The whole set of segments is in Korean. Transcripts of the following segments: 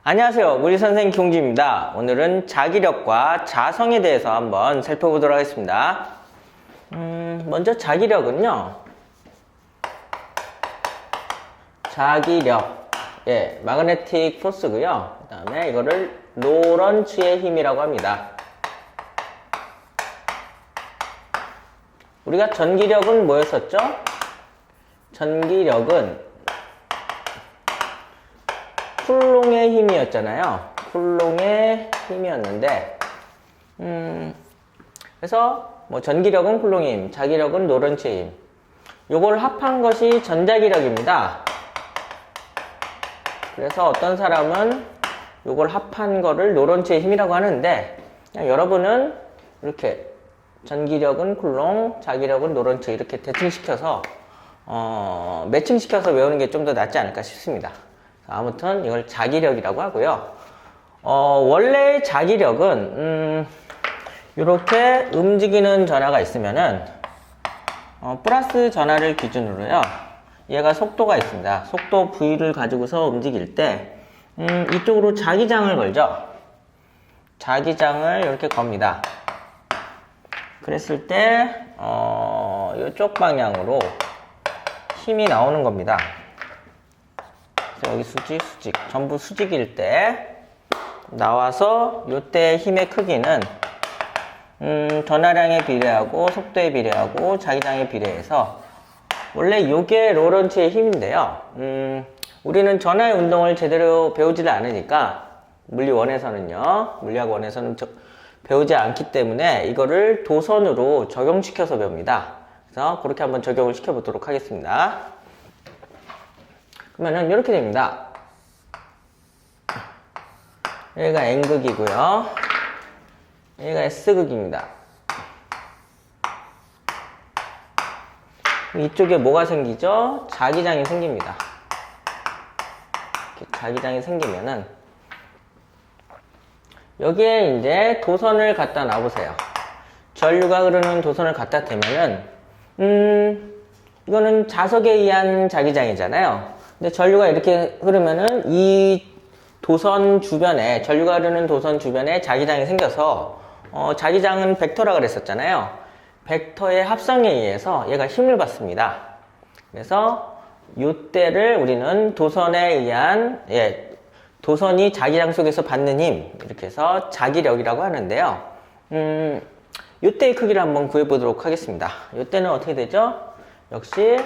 안녕하세요. 물리선생 김홍진입니다. 오늘은 자기력과 자성에 대해서 한번 살펴보도록 하겠습니다. 먼저 자기력은요. 자기력, 마그네틱 포스고요. 그 다음에 이거를 로런츠의 힘이라고 합니다. 우리가 전기력은 뭐였었죠? 전기력은 쿨롱의 힘이었잖아요. 쿨롱의 힘이었는데, 그래서 뭐 전기력은 쿨롱의 힘, 자기력은 로런츠의 힘. 요걸 합한 것이 전자기력입니다. 그래서 어떤 사람은 요걸 합한 거를 로런츠의 힘이라고 하는데, 그냥 여러분은 이렇게 전기력은 쿨롱, 자기력은 로런츠 이렇게 대칭시켜서 매칭시켜서 외우는 게 좀 더 낫지 않을까 싶습니다. 아무튼 이걸 자기력이라고 하고요. 원래 자기력은 이렇게 움직이는 전하가 있으면은 플러스 전하를 기준으로요. 얘가 속도가 있습니다. 속도 V를 가지고서 움직일 때 이쪽으로 자기장을 걸죠. 자기장을 이렇게 겁니다. 그랬을 때 이쪽 방향으로 힘이 나오는 겁니다. 여기 수직, 전부 수직일 때 나와서 이때 힘의 크기는 전하량에 비례하고 속도에 비례하고 자기장에 비례해서 원래 요게 로런츠의 힘인데요. 우리는 전하의 운동을 제대로 배우지를 않으니까 물리학원에서는 배우지 않기 때문에 이거를 도선으로 적용시켜서 배웁니다. 그래서 그렇게 한번 적용을 시켜보도록 하겠습니다. 그러면은 이렇게 됩니다. 여기가 N극이고요. 여기가 S극입니다. 이쪽에 뭐가 생기죠? 자기장이 생깁니다. 이렇게 자기장이 생기면은 여기에 이제 도선을 갖다 놔보세요. 전류가 흐르는 도선을 갖다 대면은 이거는 자석에 의한 자기장이잖아요. 근데 전류가 이렇게 흐르면은 이 도선 주변에, 전류가 흐르는 도선 주변에 자기장이 생겨서 자기장은 벡터라 그랬었잖아요. 벡터의 합성에 의해서 얘가 힘을 받습니다. 그래서 이때를 우리는 도선에 의한 도선이 자기장 속에서 받는 힘, 이렇게 해서 자기력이라고 하는데요. 이때의 크기를 한번 구해보도록 하겠습니다. 이때는 어떻게 되죠? 역시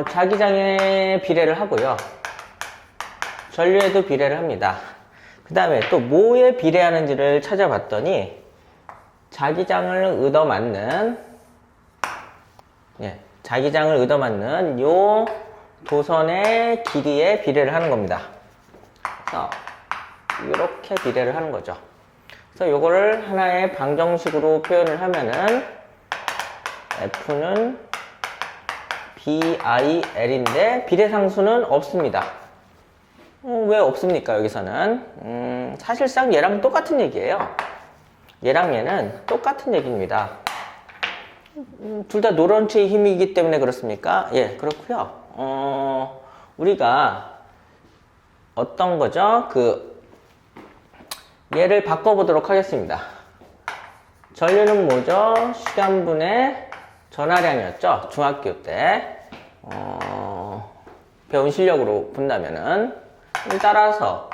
자기장에 비례를 하고요. 전류에도 비례를 합니다. 그 다음에 또 뭐에 비례하는지를 찾아봤더니 자기장을 얻어맞는 요 도선의 길이에 비례를 하는 겁니다. 그래서 이렇게 비례를 하는 거죠. 그래서 요거를 하나의 방정식으로 표현을 하면은 F는 BIL인데 비례상수는 없습니다. 왜 없습니까? 여기서는 사실상 얘랑 똑같은 얘기예요. 얘랑 얘는 똑같은 얘기입니다. 둘 다 로런츠의 힘이기 때문에 그렇습니까? 예, 그렇고요. 우리가 어떤 거죠? 얘를 바꿔보도록 하겠습니다. 전류는 뭐죠? 시간분의 전하량이었죠? 중학교 때 배운 실력으로 본다면은 따라서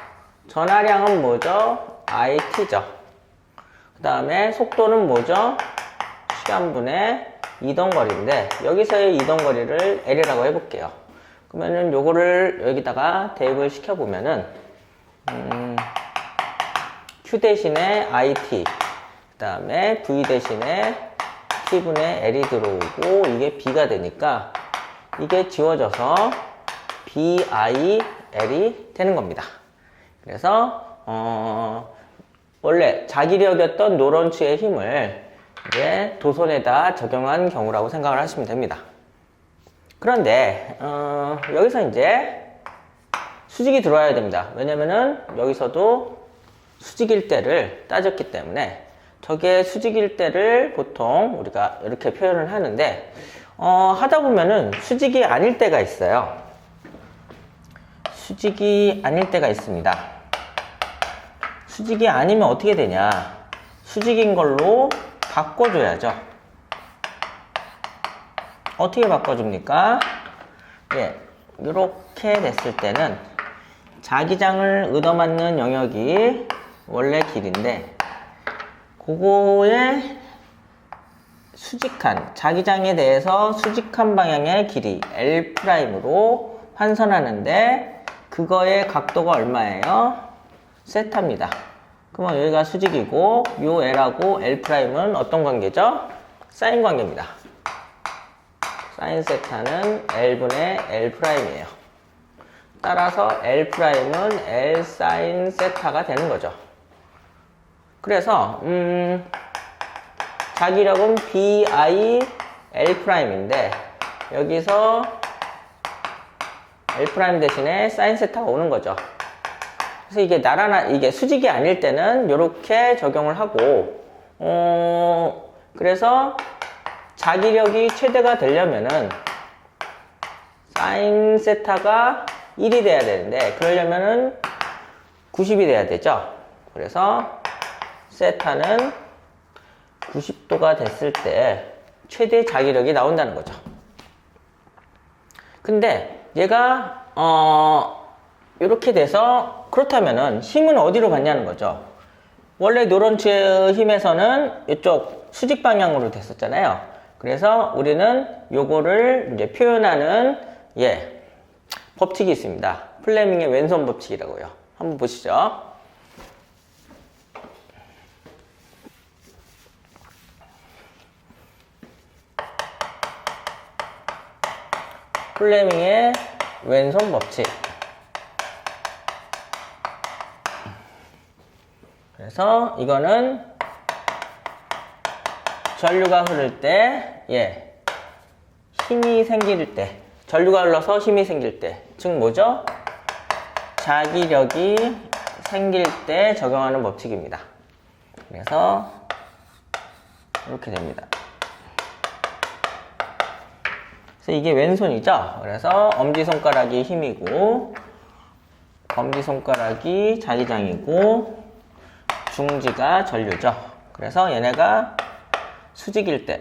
전하량은 뭐죠? IT죠. 그 다음에 속도는 뭐죠? 시간분의 이동거리인데 여기서의 이동거리를 L이라고 해볼게요. 그러면은 요거를 여기다가 대입을 시켜보면은 Q 대신에 IT 그 다음에 V 대신에 T분의 L이 들어오고 이게 B가 되니까 이게 지워져서 BIL이 되는 겁니다. 그래서 원래 자기력이었던 로런츠의 힘을 이제 도선에다 적용한 경우라고 생각을 하시면 됩니다. 그런데 여기서 이제 수직이 들어와야 됩니다. 왜냐면은 여기서도 수직일 때를 따졌기 때문에 저게 수직일 때를 보통 우리가 이렇게 표현을 하는데 하다 보면은 수직이 아닐 때가 있어요. 수직이 아닐 때가 있습니다. 수직이 아니면 어떻게 되냐? 수직인 걸로 바꿔줘야죠. 어떻게 바꿔줍니까? 예, 이렇게 됐을 때는 자기장을 얻어맞는 영역이 원래 길인데 그거에 수직한, 자기장에 대해서 수직한 방향의 길이 L'으로 환선하는데 그거의 각도가 얼마예요? 세타입니다. 그러면 여기가 수직이고 요 L하고 L'은 어떤 관계죠? 사인 관계입니다. 사인 세타는 L분의 L'이에요. 따라서 L'은 L 사인 세타가 되는 거죠. 그래서 자기력은 BI L'인데 여기서 L' 대신에 사인 세타가 오는 거죠. 그래서 이게 이게 수직이 아닐 때는 이렇게 적용을 하고 그래서 자기력이 최대가 되려면은 사인 세타가 1이 돼야 되는데 그러려면은 90이 돼야 되죠. 그래서 세타는 90도가 됐을 때 최대 자기력이 나온다는 거죠. 근데 얘가 이렇게 돼서 그렇다면은 힘은 어디로 갔냐는 거죠. 원래 노런츠의 힘에서는 이쪽 수직 방향으로 됐었잖아요. 그래서 우리는 요거를 이제 표현하는 법칙이 있습니다. 플레밍의 왼손 법칙이라고요. 한번 보시죠. 플레밍의 왼손 법칙. 그래서 이거는 전류가 흐를 때, 힘이 생길 때, 전류가 흘러서 힘이 생길 때, 즉 뭐죠? 자기력이 생길 때 적용하는 법칙입니다. 그래서 이렇게 됩니다. 그래서 이게 왼손이죠? 그래서 엄지손가락이 힘이고, 검지손가락이 자기장이고, 중지가 전류죠. 그래서 얘네가 수직일 때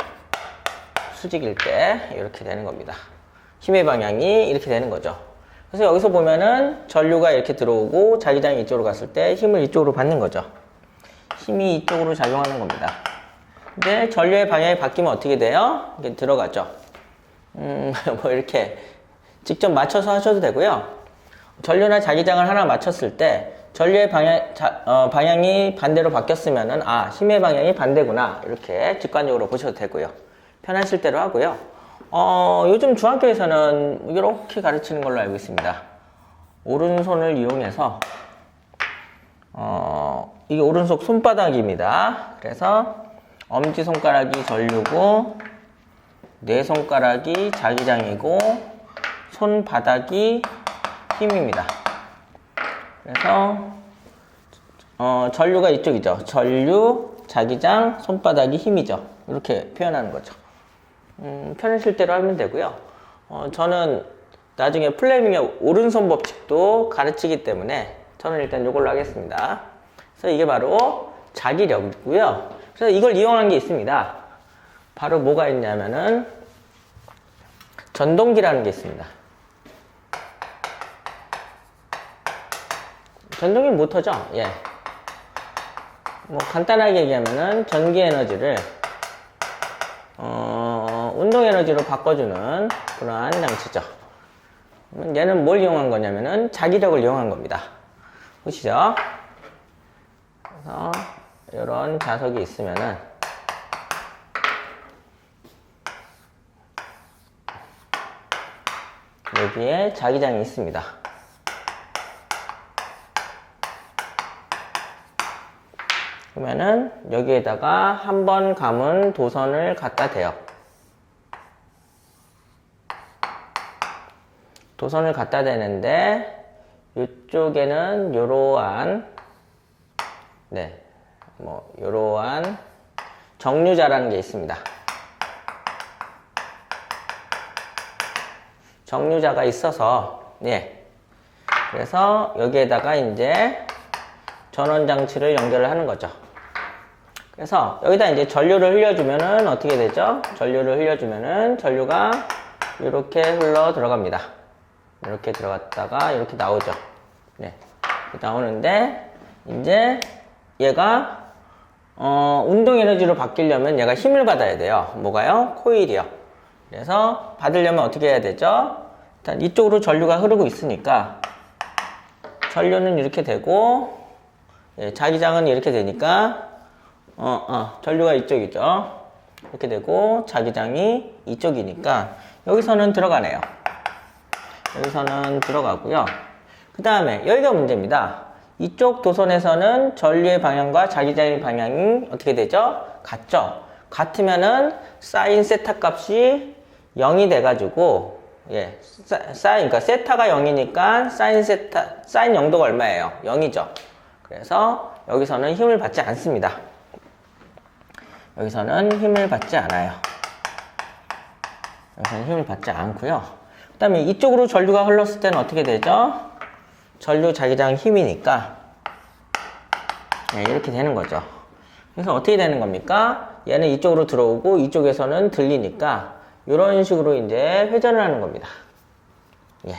이렇게 되는 겁니다. 힘의 방향이 이렇게 되는 거죠. 그래서 여기서 보면은 전류가 이렇게 들어오고 자기장이 이쪽으로 갔을 때 힘을 이쪽으로 받는 거죠. 힘이 이쪽으로 작용하는 겁니다. 근데 전류의 방향이 바뀌면 어떻게 돼요? 이게 들어가죠. 뭐 이렇게 직접 맞춰서 하셔도 되고요. 전류나 자기장을 하나 맞췄을 때 전류의 방향이 반대로 바뀌었으면은 힘의 방향이 반대구나 이렇게 직관적으로 보셔도 되고요. 편하실 대로 하고요. 요즘 중학교에서는 이렇게 가르치는 걸로 알고 있습니다. 오른손을 이용해서 이게 오른손 손바닥입니다. 그래서 엄지손가락이 전류고 네 손가락이 자기장이고 손바닥이 힘입니다. 그래서 전류가 이쪽이죠. 전류, 자기장, 손바닥이 힘이죠. 이렇게 표현하는 거죠. 편하실 대로 하면 되고요. 저는 나중에 플레밍의 오른손 법칙도 가르치기 때문에 저는 일단 이걸로 하겠습니다. 그래서 이게 바로 자기력이고요. 그래서 이걸 이용한 게 있습니다. 바로 뭐가 있냐면은 전동기라는 게 있습니다. 전동기 모터죠? 뭐 간단하게 얘기하면은 전기 에너지를 운동 에너지로 바꿔주는 그러한 장치죠. 얘는 뭘 이용한 거냐면은 자기력을 이용한 겁니다. 보시죠. 그래서 이런 자석이 있으면은 여기에 자기장이 있습니다. 그러면은 여기에다가 한 번 감은 도선을 갖다 대요. 도선을 갖다 대는데 이쪽에는 요러한 요러한 정류자라는 게 있습니다. 정류자가 있어서 그래서 여기에다가 이제 전원 장치를 연결을 하는 거죠. 그래서 여기다 이제 전류를 흘려주면은 어떻게 되죠? 전류를 흘려주면은 전류가 이렇게 흘러 들어갑니다. 이렇게 들어갔다가 이렇게 나오죠. 네. 나오는데 이제 얘가 운동 에너지로 바뀌려면 얘가 힘을 받아야 돼요. 뭐가요? 코일이요. 그래서 받으려면 어떻게 해야 되죠? 일단 이쪽으로 전류가 흐르고 있으니까 전류는 이렇게 되고, 예, 자기장은 이렇게 되니까 전류가 이쪽이죠. 이렇게 되고 자기장이 이쪽이니까 여기서는 들어가네요. 여기서는 들어가고요. 그 다음에 여기가 문제입니다. 이쪽 도선에서는 전류의 방향과 자기장의 방향이 어떻게 되죠? 같죠? 같으면은 사인 세타 값이 0이 돼가지고, 예, 그러니까 세타가 0이니까 사인 0도가 얼마예요? 0이죠. 그래서 여기서는 힘을 받지 않습니다. 여기서는 힘을 받지 않아요. 여기서는 힘을 받지 않고요. 그 다음에 이쪽으로 전류가 흘렀을 때는 어떻게 되죠? 전류 자기장 힘이니까, 네, 이렇게 되는 거죠. 그래서 어떻게 되는 겁니까? 얘는 이쪽으로 들어오고 이쪽에서는 들리니까 이런 식으로 이제 회전을 하는 겁니다. 예.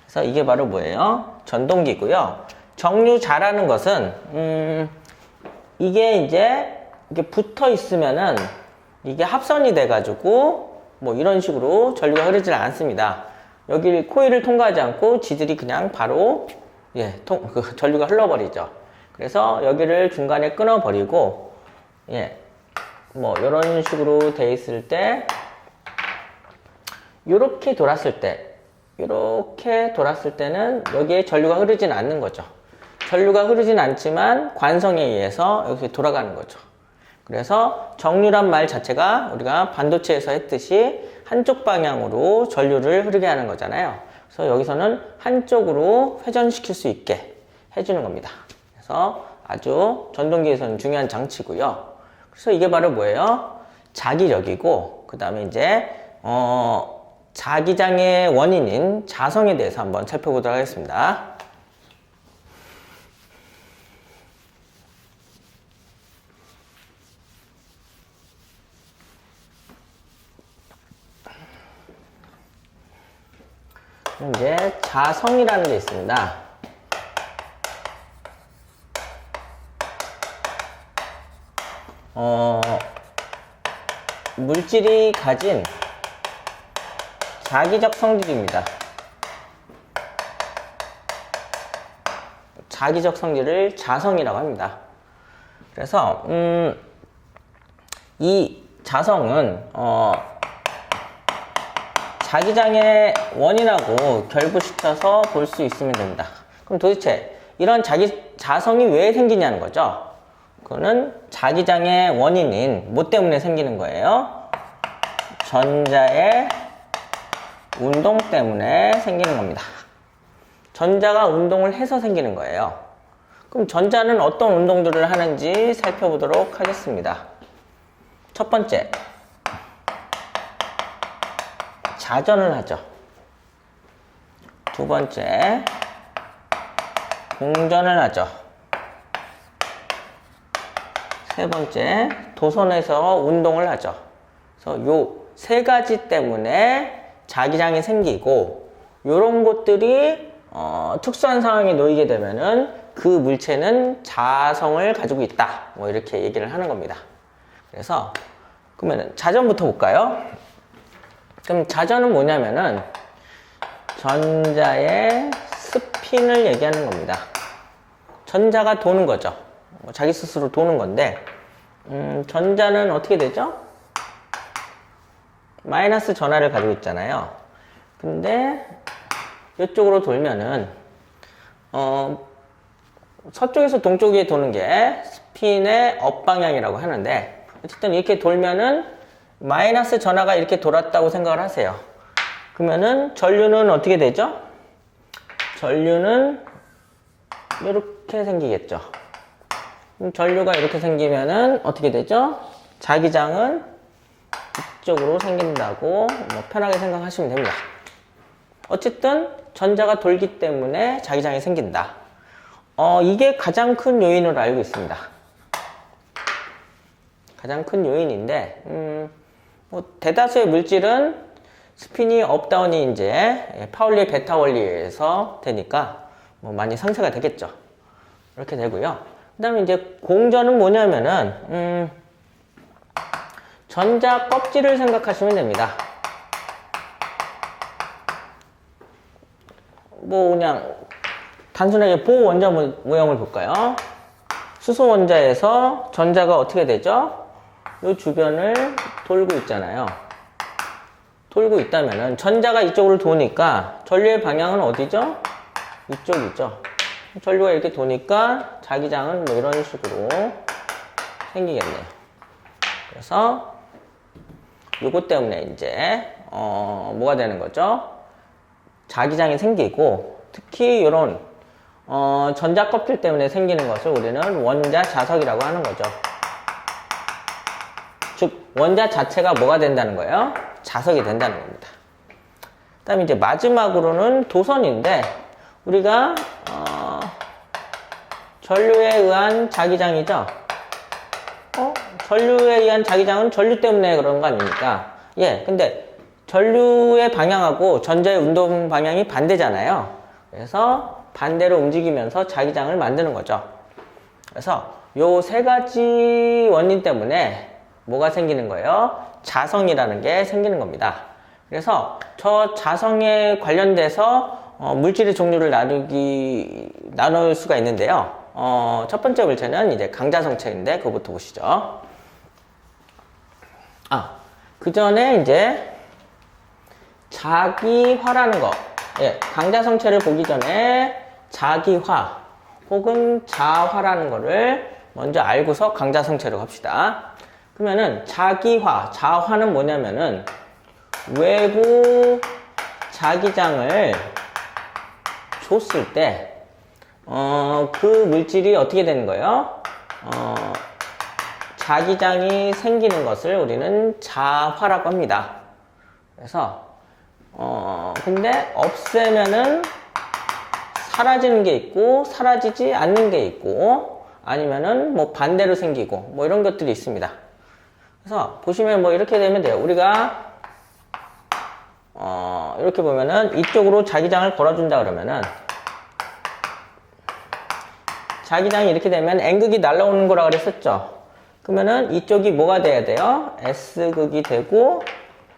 그래서 이게 바로 뭐예요? 전동기고요. 정류자라는 것은 이게 이제 이렇게 붙어 있으면은 이게 합선이 돼가지고 뭐 이런 식으로 전류가 흐르질 않습니다. 여기 코일을 통과하지 않고 지들이 그냥 바로, 예, 전류가 흘러버리죠. 그래서 여기를 중간에 끊어버리고, 예, 뭐 이런 식으로 돼 있을 때 이렇게 돌았을 때는 여기에 전류가 흐르진 않는 거죠. 전류가 흐르진 않지만 관성에 의해서 여기서 돌아가는 거죠. 그래서 정류란 말 자체가 우리가 반도체에서 했듯이 한쪽 방향으로 전류를 흐르게 하는 거잖아요. 그래서 여기서는 한쪽으로 회전시킬 수 있게 해주는 겁니다. 그래서 아주 전동기에서는 중요한 장치고요. 그래서 이게 바로 뭐예요? 자기력이고, 그 다음에 이제 자기장의 원인인 자성에 대해서 한번 살펴보도록 하겠습니다. 이제 자성이라는 게 있습니다. 물질이 가진 자기적 성질입니다. 자기적 성질을 자성이라고 합니다. 그래서 이 자성은 자기장의 원인하고 결부시켜서 볼 수 있으면 됩니다. 그럼 도대체 이런 자성이 왜 생기냐는 거죠. 그거는 자기장의 원인인 뭐 때문에 생기는 거예요? 전자의 운동 때문에 생기는 겁니다. 전자가 운동을 해서 생기는 거예요. 그럼 전자는 어떤 운동들을 하는지 살펴보도록 하겠습니다. 첫 번째, 자전을 하죠. 두 번째, 공전을 하죠. 세 번째, 도선에서 운동을 하죠. 그래서 요 세 가지 때문에 자기장이 생기고, 요런 것들이 특수한 상황에 놓이게 되면은 그 물체는 자성을 가지고 있다. 뭐 이렇게 얘기를 하는 겁니다. 그래서 그러면 자전부터 볼까요? 그럼 자전은 뭐냐면은 전자의 스핀을 얘기하는 겁니다. 전자가 도는 거죠. 자기 스스로 도는 건데, 전자는 어떻게 되죠? 마이너스 전하를 가지고 있잖아요. 근데 이쪽으로 돌면은 서쪽에서 동쪽에 도는 게 스핀의 업 방향이라고 하는데, 어쨌든 이렇게 돌면은 마이너스 전하가 이렇게 돌았다고 생각을 하세요. 그러면은 전류는 어떻게 되죠? 전류는 이렇게 생기겠죠. 그럼 전류가 이렇게 생기면은 어떻게 되죠? 자기장은 이쪽으로 생긴다고 뭐 편하게 생각하시면 됩니다. 어쨌든 전자가 돌기 때문에 자기장이 생긴다. 이게 가장 큰 요인으로 알고 있습니다. 가장 큰 요인인데, 뭐 대다수의 물질은 스핀이 업다운이 이제 파울리 베타 원리에서 되니까 뭐 많이 상쇄가 되겠죠. 이렇게 되고요. 그 다음에 이제 공전은 뭐냐면은, 전자 껍질을 생각하시면 됩니다. 뭐 그냥 단순하게 보호 원자 모형을 볼까요? 수소 원자에서 전자가 어떻게 되죠? 이 주변을 돌고 있잖아요. 돌고 있다면은 전자가 이쪽으로 도니까 전류의 방향은 어디죠? 이쪽이죠. 전류가 이렇게 도니까 자기장은 뭐 이런 식으로 생기겠네요. 그래서 요것 때문에 이제 뭐가 되는 거죠? 자기장이 생기고, 특히 이런 전자 껍질 때문에 생기는 것을 우리는 원자 자석이라고 하는 거죠. 즉 원자 자체가 뭐가 된다는 거예요? 자석이 된다는 겁니다. 그 다음에 이제 마지막으로는 도선인데, 우리가 전류에 의한 자기장이죠. 전류에 의한 자기장은 전류 때문에 그런 거 아닙니까? 예, 근데 전류의 방향하고 전자의 운동 방향이 반대잖아요. 그래서 반대로 움직이면서 자기장을 만드는 거죠. 그래서 요 세 가지 원인 때문에 뭐가 생기는 거예요? 자성이라는 게 생기는 겁니다. 그래서 저 자성에 관련돼서 물질의 종류를 나눌 수가 있는데요. 첫 번째 물체는 이제 강자성체인데 그거부터 보시죠. 그 전에 이제 자기화라는 거. 예, 강자성체를 보기 전에 자기화 혹은 자화라는 거를 먼저 알고서 강자성체로 갑시다. 그러면은 자기화, 자화는 뭐냐면은 외부 자기장을 줬을 때 그 물질이 어떻게 되는 거예요? 자기장이 생기는 것을 우리는 자화라고 합니다. 그래서 근데 없애면은 사라지는 게 있고 사라지지 않는 게 있고 아니면은 뭐 반대로 생기고 뭐 이런 것들이 있습니다. 그래서 보시면 뭐 이렇게 되면 돼요. 우리가 이렇게 보면은 이쪽으로 자기장을 걸어준다 그러면은 자기장이 이렇게 되면 N극이 날라오는 거라 그랬었죠. 그러면은 이쪽이 뭐가 돼야 돼요? S극이 되고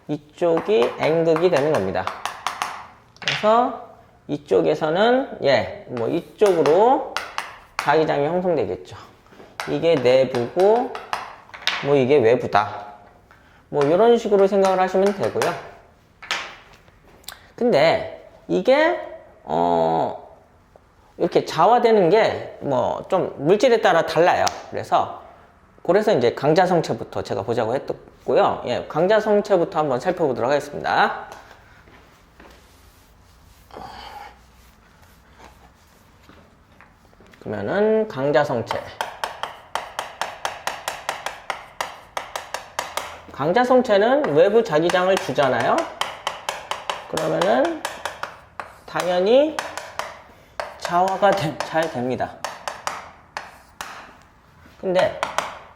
이쪽이 N극이 되는 겁니다. 그래서 이쪽에서는 뭐 이쪽으로 자기장이 형성되겠죠. 이게 내부고 뭐 이게 외부다. 뭐 이런 식으로 생각을 하시면 되고요. 근데 이게 이렇게 자화되는 게 뭐 좀 물질에 따라 달라요. 그래서 이제 강자성체부터 제가 보자고 했고요. 예, 강자성체부터 한번 살펴보도록 하겠습니다. 그러면은 강자성체. 강자성체는 외부 자기장을 주잖아요. 그러면은 당연히 자화가 잘 됩니다. 근데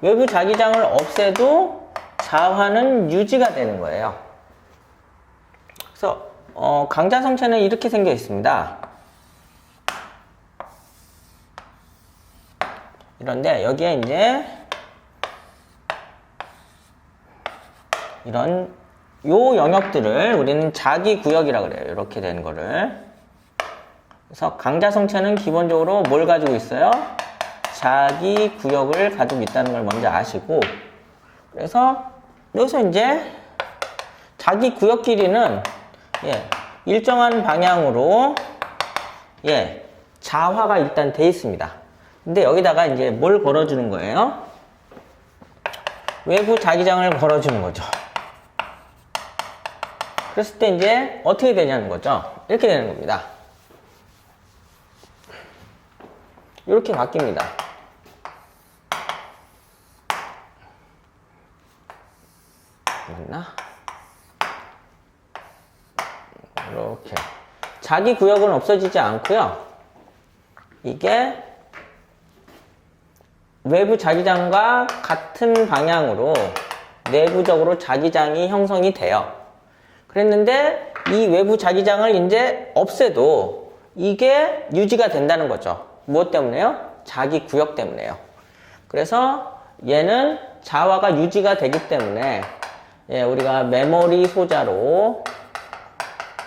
외부 자기장을 없애도 자화는 유지가 되는 거예요. 그래서 강자성체는 이렇게 생겨 있습니다. 이런데 여기에 이제 이런 요 영역들을 우리는 자기구역이라고 그래요. 이렇게 되는 거를. 그래서 강자성체는 기본적으로 뭘 가지고 있어요? 자기구역을 가지고 있다는 걸 먼저 아시고, 그래서 여기서 이제 자기구역끼리는 일정한 방향으로 자화가 일단 돼 있습니다. 근데 여기다가 이제 뭘 걸어주는 거예요? 외부 자기장을 걸어주는 거죠. 그랬을 때 이제 어떻게 되냐는 거죠. 이렇게 되는 겁니다. 이렇게 바뀝니다. 맞나? 이렇게. 자기 구역은 없어지지 않고요. 이게 외부 자기장과 같은 방향으로 내부적으로 자기장이 형성이 돼요. 그랬는데 이 외부 자기장을 이제 없애도 이게 유지가 된다는 거죠. 무엇 때문에요? 자기 구역 때문에요. 그래서 얘는 자화가 유지가 되기 때문에 우리가 메모리 소자로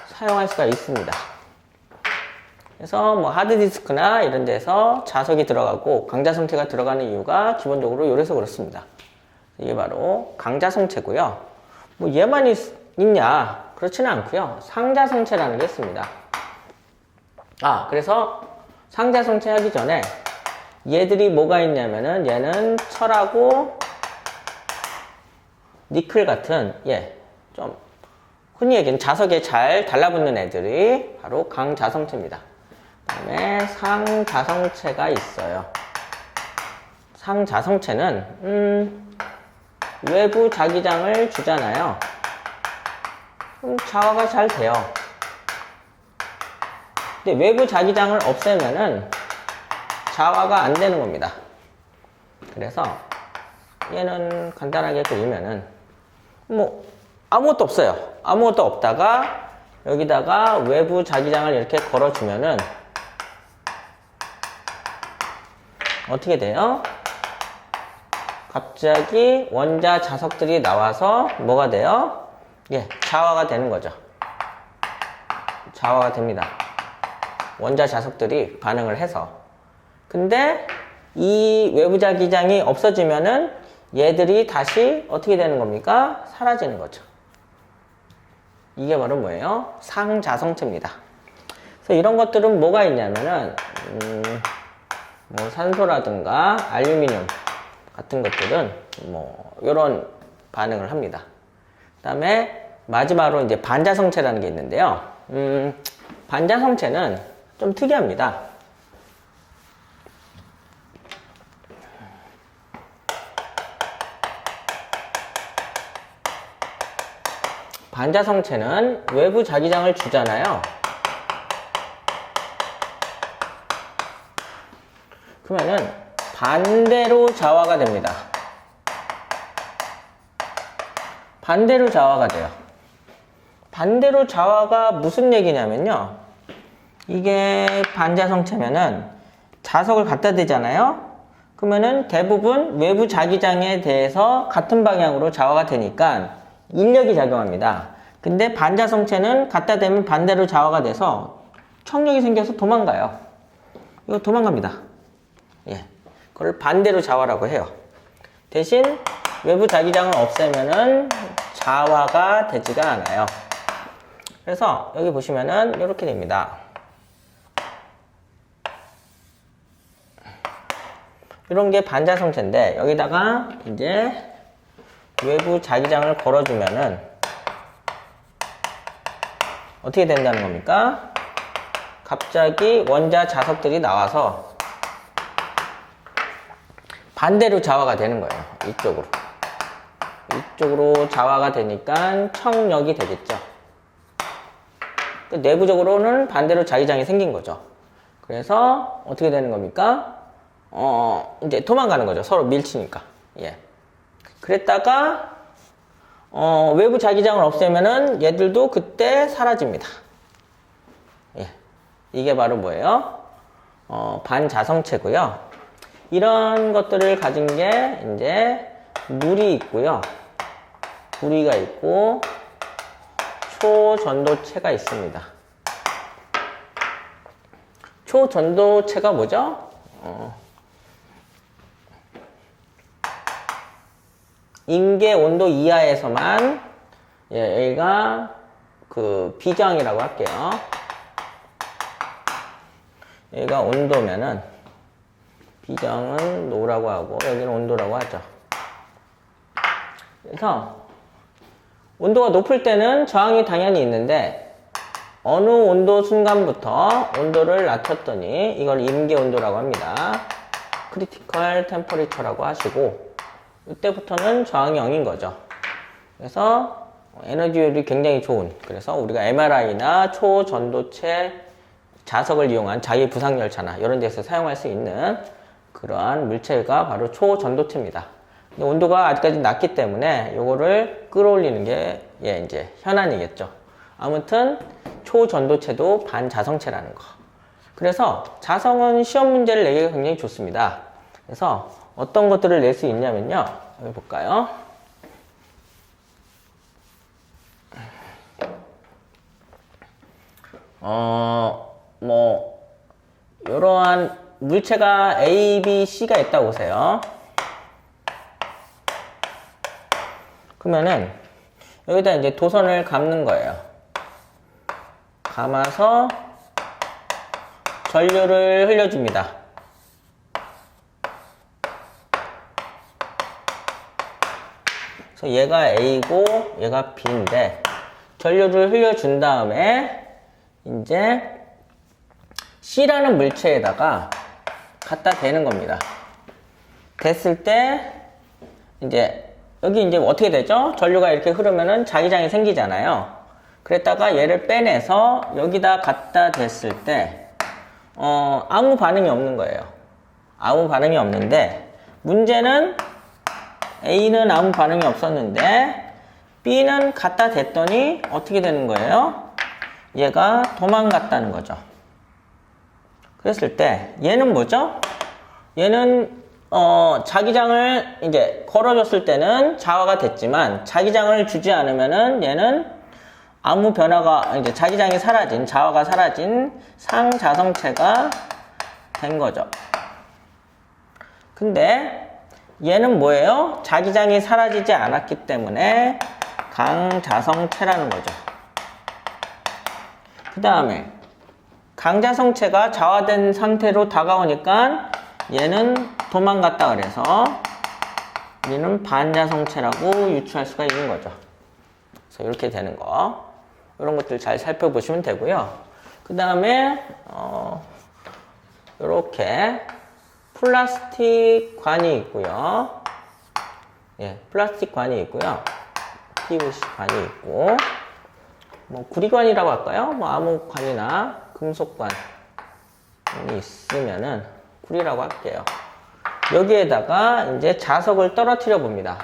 사용할 수가 있습니다. 그래서 뭐 하드디스크나 이런 데서 자석이 들어가고 강자성체가 들어가는 이유가 기본적으로 이래서 그렇습니다. 이게 바로 강자성체고요. 뭐 얘만 있냐? 그렇지는 않고요. 상자성체라는 게 있습니다. 그래서 상자성체 하기 전에 얘들이 뭐가 있냐면은 얘는 철하고 니켈 같은 좀 흔히 얘기하는 자석에 잘 달라붙는 애들이 바로 강자성체입니다. 그 다음에 상자성체가 있어요. 상자성체는 외부 자기장을 주잖아요. 그럼 자화가 잘 돼요. 근데 외부 자기장을 없애면은 자화가 안 되는 겁니다. 그래서 얘는 간단하게 그리면은 뭐 아무것도 없어요. 아무것도 없다가 여기다가 외부 자기장을 이렇게 걸어주면은 어떻게 돼요? 갑자기 원자 자석들이 나와서 뭐가 돼요? 자화가 되는 거죠. 자화가 됩니다. 원자 자석들이 반응을 해서. 근데 이 외부 자기장이 없어지면은 얘들이 다시 어떻게 되는 겁니까? 사라지는 거죠. 이게 바로 뭐예요? 상자성체입니다. 그래서 이런 것들은 뭐가 있냐면은 뭐 산소라든가 알루미늄 같은 것들은 뭐 이런 반응을 합니다. 그 다음에 마지막으로 이제 반자성체라는 게 있는데요. 반자성체는 좀 특이합니다. 반자성체는 외부 자기장을 주잖아요. 그러면은 반대로 자화가 됩니다. 반대로 자화가 돼요. 반대로 자화가 무슨 얘기냐면요. 이게 반자성체면은 자석을 갖다 대잖아요. 그러면은 대부분 외부 자기장에 대해서 같은 방향으로 자화가 되니까 인력이 작용합니다. 근데 반자성체는 갖다 대면 반대로 자화가 돼서 청력이 생겨서 도망가요. 이거 도망갑니다. 그걸 반대로 자화라고 해요. 대신 외부 자기장을 없애면은 자화가 되지가 않아요. 그래서 여기 보시면은 이렇게 됩니다. 이런 게 반자성체인데 여기다가 이제 외부 자기장을 걸어주면은 어떻게 된다는 겁니까? 갑자기 원자 자석들이 나와서 반대로 자화가 되는 거예요. 이쪽으로 자화가 되니까 청력이 되겠죠. 내부적으로는 반대로 자기장이 생긴 거죠. 그래서 어떻게 되는 겁니까? 이제 도망가는 거죠. 서로 밀치니까. 그랬다가 외부 자기장을 없애면은 얘들도 그때 사라집니다. 이게 바로 뭐예요? 반자성체고요. 이런 것들을 가진 게 이제 물이 있고요. 구리가 있고 초전도체가 있습니다. 초전도체가 뭐죠? 임계 온도 이하에서만 여기가 그 비정이라고 할게요. 여기가 온도면은 비정은 노라고 하고 여기는 온도라고 하죠. 그래서 온도가 높을 때는 저항이 당연히 있는데 어느 온도 순간부터 온도를 낮췄더니 이걸 임계 온도라고 합니다. 크리티컬 템퍼리처라고 하시고 이때부터는 저항이 0인 거죠. 그래서 에너지율이 굉장히 좋은, 그래서 우리가 MRI나 초전도체 자석을 이용한 자기 부상열차나 이런 데서 사용할 수 있는 그러한 물체가 바로 초전도체입니다. 근데 온도가 아직까지 낮기 때문에 요거를 끌어올리는 게 이제 현안이겠죠. 아무튼 초전도체도 반자성체라는 거. 그래서 자성은 시험 문제를 내기가 굉장히 좋습니다. 그래서 어떤 것들을 낼 수 있냐면요. 여기 볼까요? 이러한 물체가 A, B, C가 있다고 보세요. 그러면은 여기다 이제 도선을 감는 거예요. 감아서 전류를 흘려줍니다. 그래서 얘가 A고 얘가 B인데 전류를 흘려준 다음에 이제 C라는 물체에다가 갖다 대는 겁니다. 됐을 때 이제 여기 이제 어떻게 되죠? 전류가 이렇게 흐르면은 자기장이 생기잖아요. 그랬다가 얘를 빼내서 여기다 갖다 댔을 때 아무 반응이 없는 거예요. 아무 반응이 없는데 문제는 A는 아무 반응이 없었는데 B는 갖다 댔더니 어떻게 되는 거예요? 얘가 도망갔다는 거죠. 그랬을 때 얘는 뭐죠? 얘는 자기장을 이제 걸어줬을 때는 자화가 됐지만 자기장을 주지 않으면은 얘는 아무 변화가 이제 자기장이 사라진 자화가 사라진 상자성체가 된 거죠. 근데 얘는 뭐예요? 자기장이 사라지지 않았기 때문에 강자성체라는 거죠. 그 다음에 강자성체가 자화된 상태로 다가오니까 얘는 도망갔다 그래서 얘는 반자성체라고 유추할 수가 있는 거죠. 그래서 이렇게 되는 거, 이런 것들 잘 살펴보시면 되고요. 그 다음에 이렇게 플라스틱 관이 있고요. 플라스틱 관이 있고요. PVC 관이 있고, 구리관이라고 할까요? 아무 관이나 금속관이 있으면은 구리라고 할게요. 여기에다가 이제 자석을 떨어뜨려 봅니다.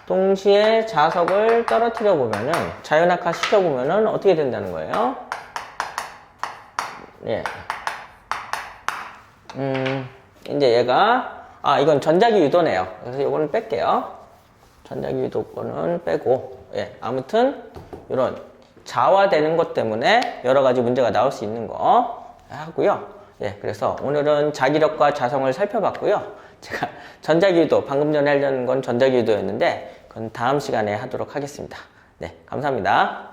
동시에 자석을 떨어뜨려 보면은 자연학화 시켜 보면은 어떻게 된다는 거예요? 이제 얘가 이건 전자기 유도네요. 그래서 이거는 뺄게요. 전자기 유도 거는 빼고, 아무튼 이런 자화되는 것 때문에 여러 가지 문제가 나올 수 있는 거 하고요. 그래서 오늘은 자기력과 자성을 살펴봤고요. 제가 전자기 유도, 방금 전에 하려는 건 전자기 유도였는데 그건 다음 시간에 하도록 하겠습니다. 감사합니다.